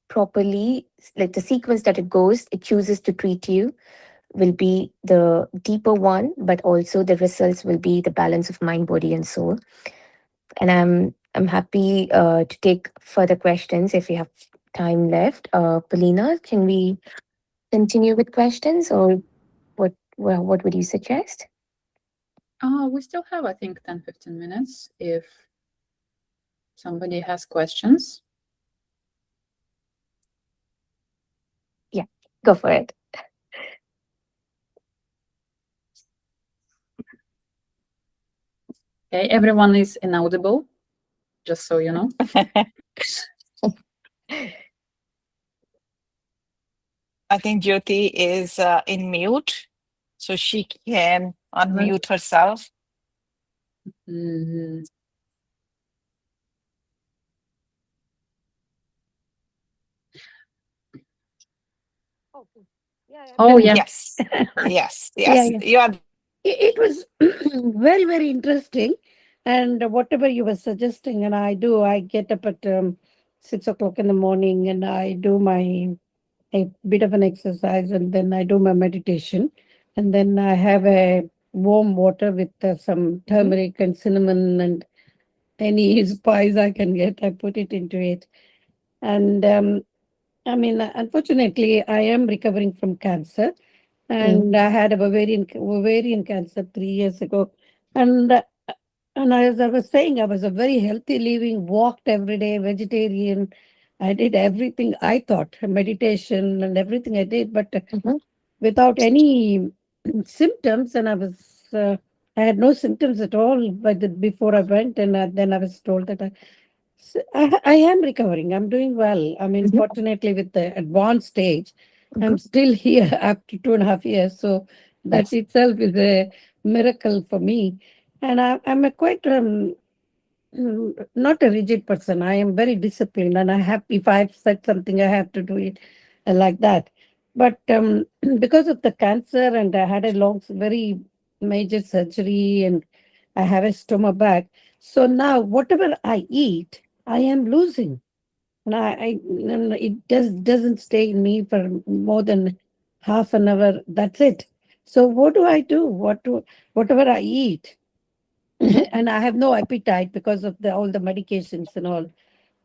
properly, like the sequence that it goes, it chooses to treat you will be the deeper one, but also the results will be the balance of mind, body, and soul. And I'm happy to take further questions if we have time left. Polina, can we continue with questions, or what would you suggest? We still have, I think, 10-15 minutes if somebody has questions. Yeah, go for it. Okay, everyone is inaudible, just so you know. I think Jyoti is in mute, so she can unmute herself. Mhm. Oh, yeah. Yes, yes, Yeah, yes. yeah. You are. It was very, very interesting. And whatever you were suggesting, and I get up at 6 o'clock in the morning and I do a bit of an exercise and then I do my meditation. And then I have a warm water with some turmeric and cinnamon and any spice I can get, I put it into it. And I mean, unfortunately, I am recovering from cancer, and I had a ovarian cancer 3 years ago. And as I was saying, I was a very healthy living, walked every day, vegetarian. I did everything I thought, meditation and everything I did, but Mhm. without any symptoms. And I had no symptoms at all before I went, and then I was told that I am recovering. I'm doing well. I mean, Mhm. fortunately, with the advanced stage. I'm still here after 2.5 years. So that Yes. itself is a miracle for me. And I'm a quite not a rigid person. I am very disciplined, and I have, if I've said something, I have to do it like that. But because of the cancer, and I had a long, very major surgery, and I have a stomach bag. So now, whatever I eat, I am losing. And and it doesn't stay in me for more than half an hour. That's it. So what do I do? Whatever I eat, and I have no appetite because of all the medications and all.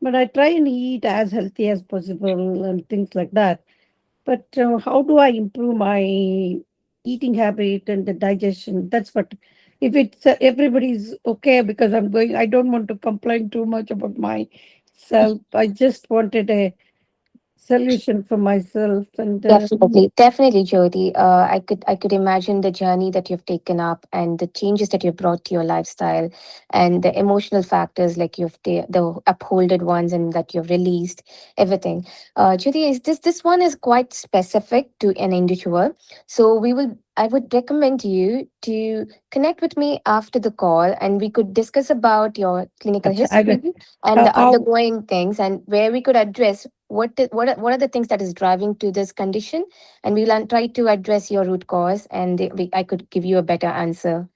But I try and eat as healthy as possible and things like that. But how do I improve my eating habit and the digestion? That's what. If it's everybody's okay, because I'm going, I don't want to complain too much about myself. I just wanted a solution for myself, and Definitely, definitely, Jyoti. I could imagine the journey that you've taken up and the changes that you've brought to your lifestyle, and the emotional factors like the upholded ones and that you've released everything. Jyoti, is this one is quite specific to an individual, so we will. I would recommend you to connect with me after the call, and we could discuss about your clinical I will. history and the How undergoing things, and where we could address what are the things that is driving to this condition, and we'll try to address your root cause, and I could give you a better answer.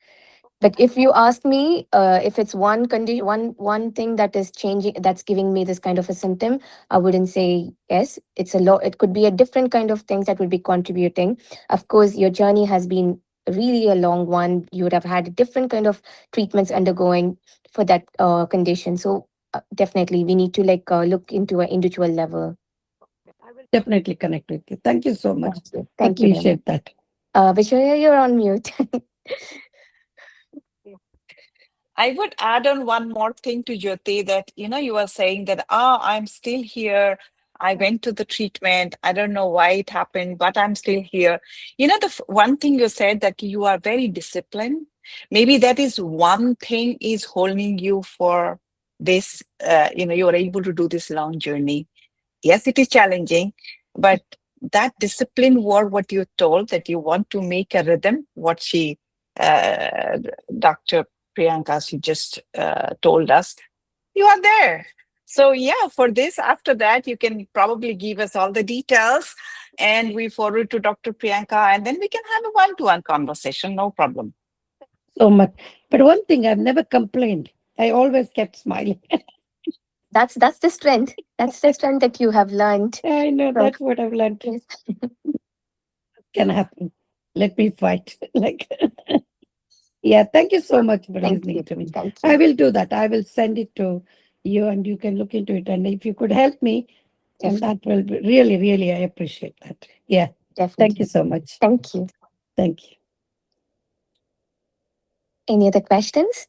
But if you ask me, if it's one condition, one thing that is changing, that's giving me this kind of a symptom, I wouldn't say yes. It's a lot. It could be a different kind of things that would be contributing. Of course, your journey has been really a long one. You would have had different kind of treatments undergoing for that condition. So definitely, we need to look into an individual level. I will definitely connect with you. Thank you so much. Thank you. Thank you very much. Appreciate that. Vishaya, you're on mute. I would add on one more thing to Jyoti that, you were saying that, I'm still here. I went to the treatment. I don't know why it happened, but I'm still here. The one thing you said that you are very disciplined. Maybe that is one thing is holding you for this, you are able to do this long journey. Yes, it is challenging, but that discipline word, what you told that you want to make a rhythm, what uh, Dr. Priyanka, she just told us, you are there. So yeah, for this, after that, you can probably give us all the details and we forward to Dr. Priyanka and then we can have a one-to-one conversation, no problem. So much. But one thing, I've never complained. I always kept smiling. That's the strength. That's the strength that you have learned. I know So, that's what I've learned. yes. Can happen. Let me fight. Like, yeah, thank you so much for Thank listening you. to me. Thank I you. will do that. I will send it to you and you can look into it. And if you could help me, and Definitely. that will be really, really, I appreciate that. Yeah. Thank you Definitely. so much. Thank you. Thank you. Any other questions?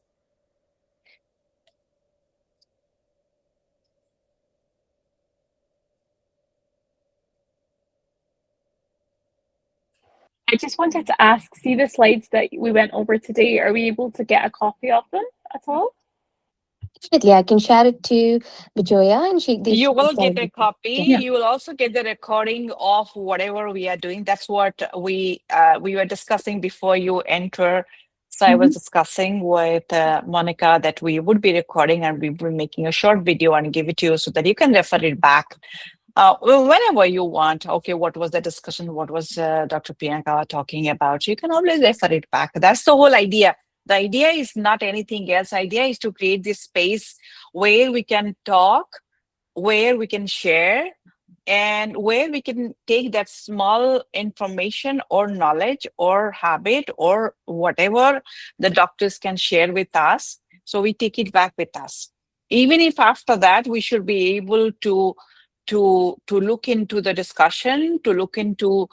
I just wanted to ask, see the slides that we went over today, are we able to get a copy of them at all? Definitely. I can share it to Bijoya and You she can will share get it a with you. copy. Yeah. Yeah. You will also get the recording of whatever we are doing. That's what we were discussing before you enter. So I was discussing with Monica that we would be recording and we will be making a short video and give it to you so that you can refer it back whenever you want. Okay, what was the discussion? What was Dr. Priyanka talking about? You can always refer it back. That's the whole idea. The idea is not anything else. The idea is to create this space where we can talk, where we can share, and where we can take that small information or knowledge or habit or whatever the doctors can share with us. So we take it back with us. Even if after that we should be able to look into the discussion, to look into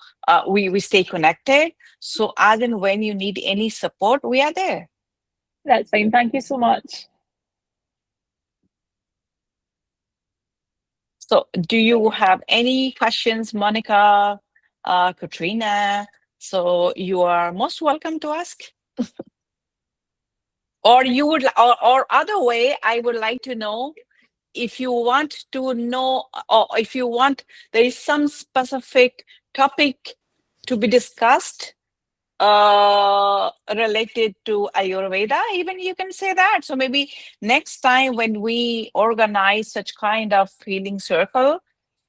we stay connected. So as and when you need any support, we are there. That's fine. Thank you so much. So do you have any questions, Monica, Katrina? So you are most welcome to ask. Or you would, or other way, I would like to know if you want to know, or if you want, there is some specific topic to be discussed related to Ayurveda, even you can say that. So maybe next time when we organize such kind of healing circle,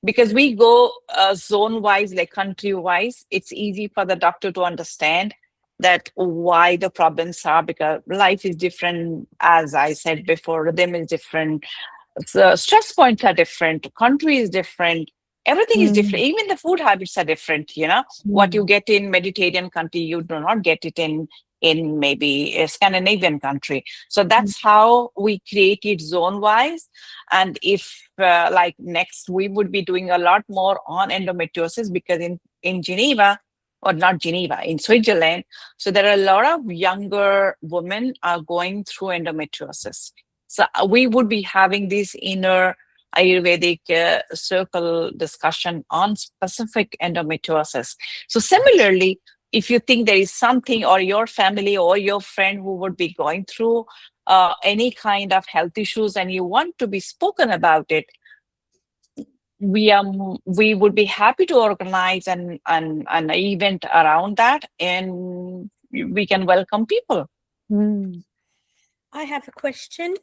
because we go zone wise, like country wise, it's easy for the doctor to understand that why the problems are, because life is different. As I said before, rhythm is different, the stress points are different, country is different, everything is different, even the food habits are different, you know. What you get in Mediterranean country, you do not get it in maybe a Scandinavian country. So that's how we create it zone wise. And if like next, we would be doing a lot more on endometriosis, because in Geneva, or not Geneva, in Switzerland, so there are a lot of younger women are going through endometriosis. So we would be having this inner Ayurvedic circle discussion on specific endometriosis. So similarly, if you think there is something, or your family or your friend who would be going through any kind of health issues and you want to be spoken about it, we would be happy to organize an event around that, and we can welcome people. I have a question.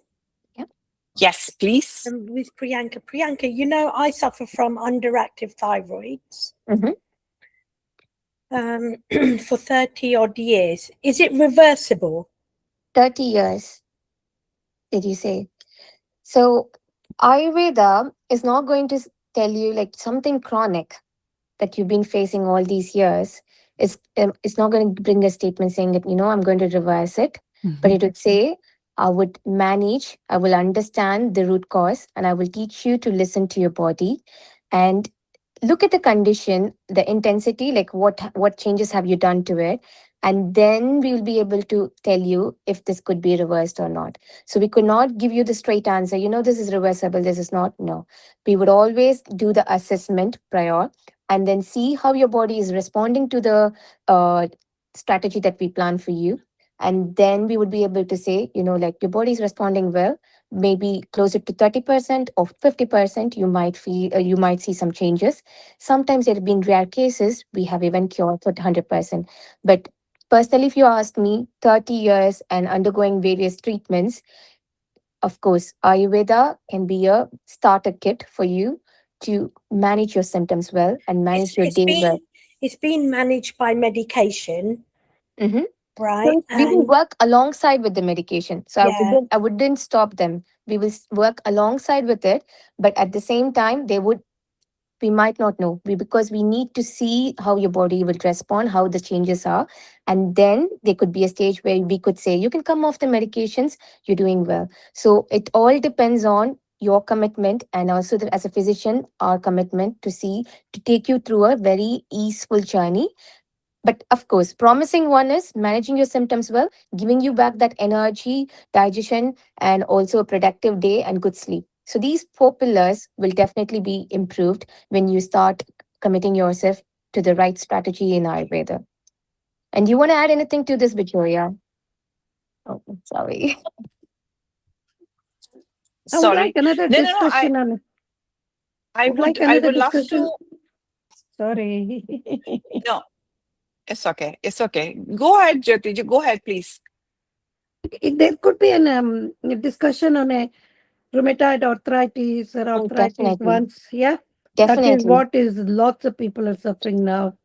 Yes, please. With Priyanka. Priyanka, you know, I suffer from underactive thyroids for 30 odd years. Is it reversible? 30 years, did you say? So Ayurveda is not going to tell you like something chronic that you've been facing all these years. It's not going to bring a statement saying that, you know, I'm going to reverse it, but it would say, I would manage, I will understand the root cause, and I will teach you to listen to your body and look at the condition, the intensity, like what changes have you done to it, and then we will be able to tell you if this could be reversed or not. So we could not give you the straight answer, you know, this is reversible, this is not. No, we would always do the assessment prior and then see how your body is responding to the strategy that we plan for you. And then we would be able to say, you know, like your body is responding well, maybe closer to 30% or 50%, you might feel, you might see some changes. Sometimes there have been rare cases, we have even cured for 100%. But personally, if you ask me, 30 years and undergoing various treatments, of course, Ayurveda can be a starter kit for you to manage your symptoms well and manage your day well. It's been managed by medication, right? So we will work alongside with the medication. So Yeah. I wouldn't stop them. We will work alongside with it, but at the same time, we might not know, because we need to see how your body will respond, how the changes are. And then there could be a stage where we could say, you can come off the medications, you're doing well. So it all depends on your commitment, and also as a physician, our commitment to take you through a very easeful journey. But of course, promising one is managing your symptoms well, giving you back that energy, digestion, and also a productive day and good sleep. So these 4 pillars will definitely be improved when you start committing yourself to the right strategy in Ayurveda. And do you want to add anything to this, Victoria? Oh, sorry. I would like another No, discussion on. I would love to. Sorry. No, it's okay. It's okay. Go ahead, Jyoti. Go ahead, please. There could be a discussion on a rheumatoid arthritis or arthritis Definitely. once. Yeah. Definitely. That is what is lots of people are suffering now.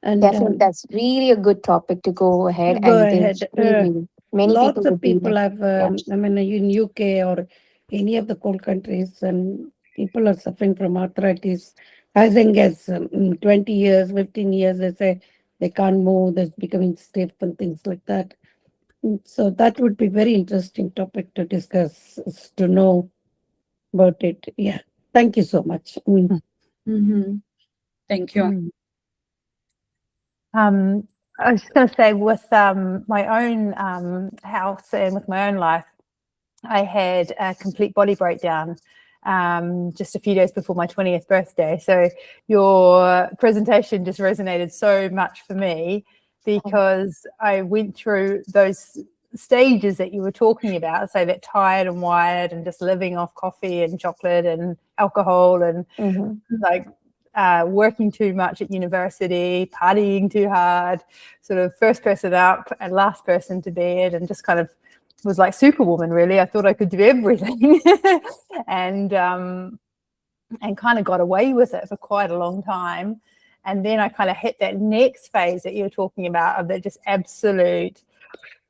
And definitely, that's really a good topic to go ahead. Go and ahead. Many lots people of people have, yeah. I mean, in UK or any of the cold countries, and people are suffering from arthritis. I think as 20 years, 15 years, they say they can't move, they're becoming stiff and things like that. So that would be very interesting topic to discuss, to know about it. Yeah. Thank you so much. Thank you. I was just going to say, with my own house and with my own life, I had a complete body breakdown just a few days before my 20th birthday. So your presentation just resonated so much for me, because I went through those stages that you were talking about, so that tired and wired and just living off coffee and chocolate and alcohol and like working too much at university, partying too hard, sort of first person up and last person to bed, and just kind of was like Superwoman, really. I thought I could do everything. and kind of got away with it for quite a long time. And then I kind of hit that next phase that you were talking about, of that just absolute,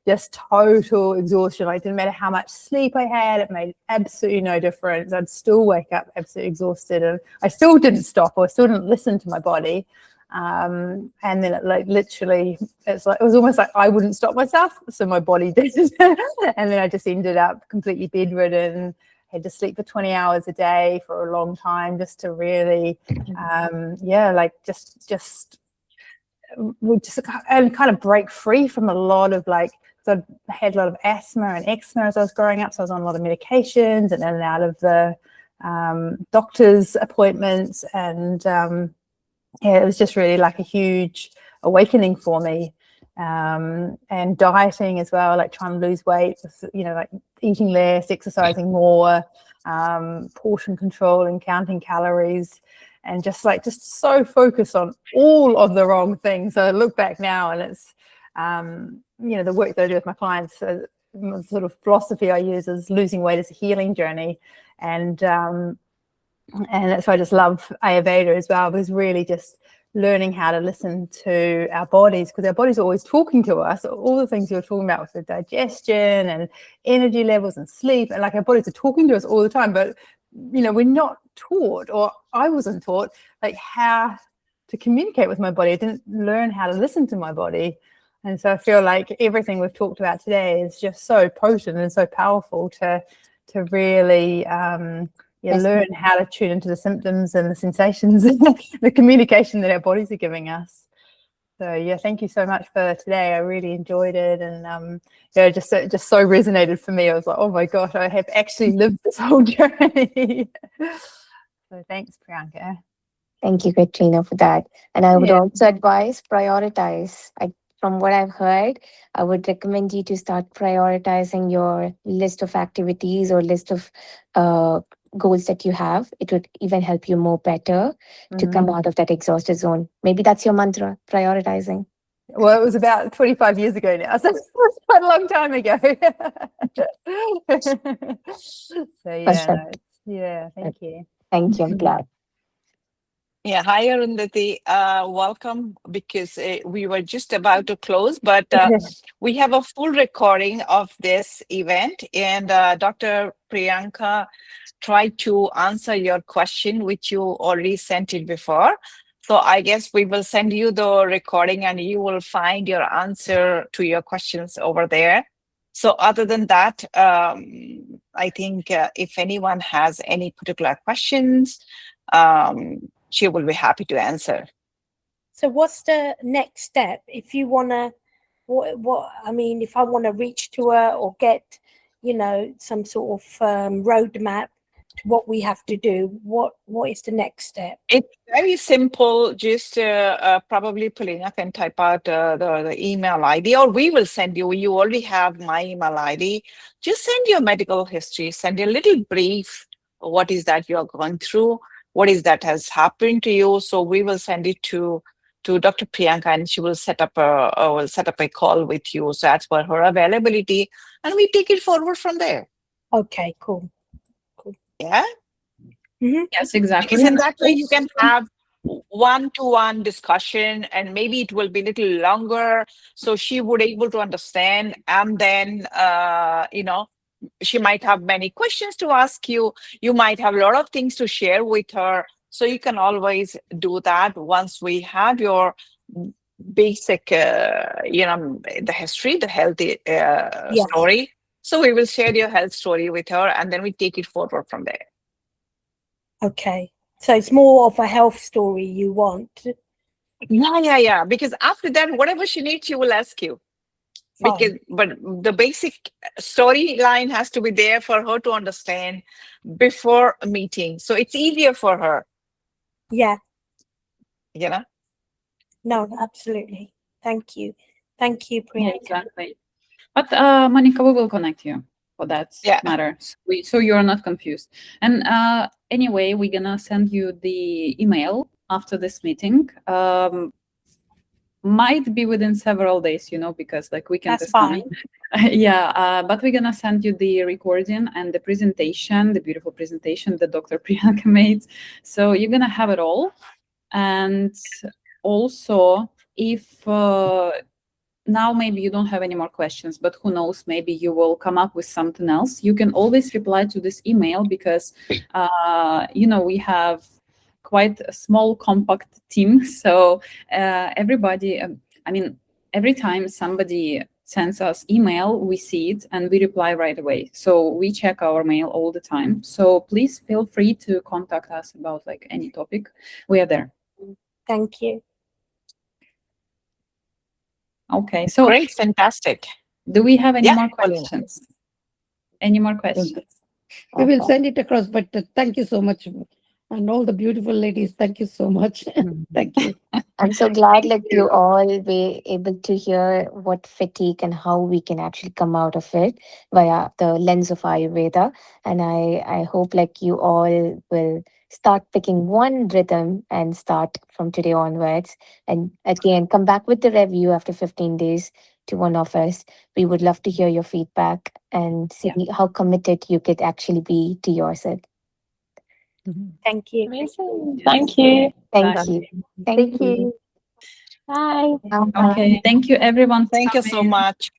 just total exhaustion. Like, it didn't matter how much sleep I had, it made absolutely no difference. I'd still wake up absolutely exhausted, and I still didn't stop, or I still didn't listen to my body. And then it, like, literally, it was almost like I wouldn't stop myself, so my body did. And then I just ended up completely bedridden, had to sleep for 20 hours a day for a long time, just to really and kind of break free from a lot of, like, so I had a lot of asthma and eczema as I was growing up, so I was on a lot of medications and in and out of the doctor's appointments, and it was just really like a huge awakening for me. And dieting as well, like trying to lose weight, like eating less, exercising more, portion control and counting calories, and just so focused on all of the wrong things. So I look back now, and it's the work that I do with my clients, the sort of philosophy I use is losing weight as a healing journey, and that's why I just love Ayurveda as well, because really just learning how to listen to our bodies, because our bodies are always talking to us. All the things you're talking about with the digestion and energy levels and sleep, and like, our bodies are talking to us all the time, but we're not taught, or I wasn't taught, like, how to communicate with my body. I didn't learn how to listen to my body. And so I feel like everything we've talked about today is just so potent and so powerful to really learn how to tune into the symptoms and the sensations and the communication that our bodies are giving us. So yeah, thank you so much for today. I really enjoyed it, and just so resonated for me. I was like, oh my gosh, I have actually lived this whole journey. So thanks, Priyanka. Thank you, Katrina, for that. And I would also advise prioritize. From what I've heard, I would recommend you to start prioritizing your list of activities or list of goals that you have. It would even help you more better to come out of that exhausted zone. Maybe that's your mantra, prioritizing. Well, it was about 25 years ago now, so it's quite a long time ago. So thank you. Thank you, I'm glad. Yeah, hi Arundhati, welcome, because we were just about to close, but we have a full recording of this event, and Dr. Priyanka tried to answer your question, which you already sent it before. So I guess we will send you the recording, and you will find your answer to your questions over there. So other than that, I think if anyone has any particular questions, she will be happy to answer. So what's the next step if you want to, if I want to reach to her or get, some sort of roadmap to what we have to do, what is the next step? It's very simple. Just probably Polina can type out the email ID, or we will send you. You already have my email ID. Just send your medical history, send a little brief. What is that you're going through? What is that has happened to you? So we will send it to Dr. Priyanka, and she will set up a call with you. So as per her availability, and we take it forward from there. Okay, cool. Yeah. Mm-hmm. Yes, exactly. Because in that way you can have one-to-one discussion, and maybe it will be a little longer, so she would able to understand, and then she might have many questions to ask you. You might have a lot of things to share with her. So you can always do that once we have your basic, the history, the healthy story. So we will share your health story with her, and then we take it forward from there. Okay. So it's more of a health story you want. Yeah. Because after that, whatever she needs, she will ask you. Fine. But the basic storyline has to be there for her to understand before a meeting, so it's easier for her. Yeah. No, absolutely. Thank you, Priyanka. Yeah, exactly. But Monica, we will connect you for that matter, so you're not confused. And anyway, we're gonna send you the email after this meeting. Might be within several days, because like weekend is coming. Yeah, but we're gonna send you the recording and the presentation, the beautiful presentation that Dr. Priyanka made. So you're gonna have it all. And also, if now maybe you don't have any more questions, but who knows, maybe you will come up with something else, you can always reply to this email, because we have quite a small, compact team. So everybody, every time somebody sends us email, we see it and we reply right away. So we check our mail all the time. So please feel free to contact us about like any topic. We are there. Thank you. Okay, so great, fantastic. Do we have any more questions? Any more questions? We will send it across, but thank you so much. And all the beautiful ladies, thank you so much. Thank you. I'm so glad like you all were able to hear what fatigue and how we can actually come out of it via the lens of Ayurveda. And I hope like you all will start picking one rhythm and start from today onwards. And again, come back with the review after 15 days to one of us. We would love to hear your feedback and see how committed you could actually be to yourself. Thank you. Amazing. Thank you. Thank you. Thank you. Bye. Okay, thank you everyone. Thank you so much.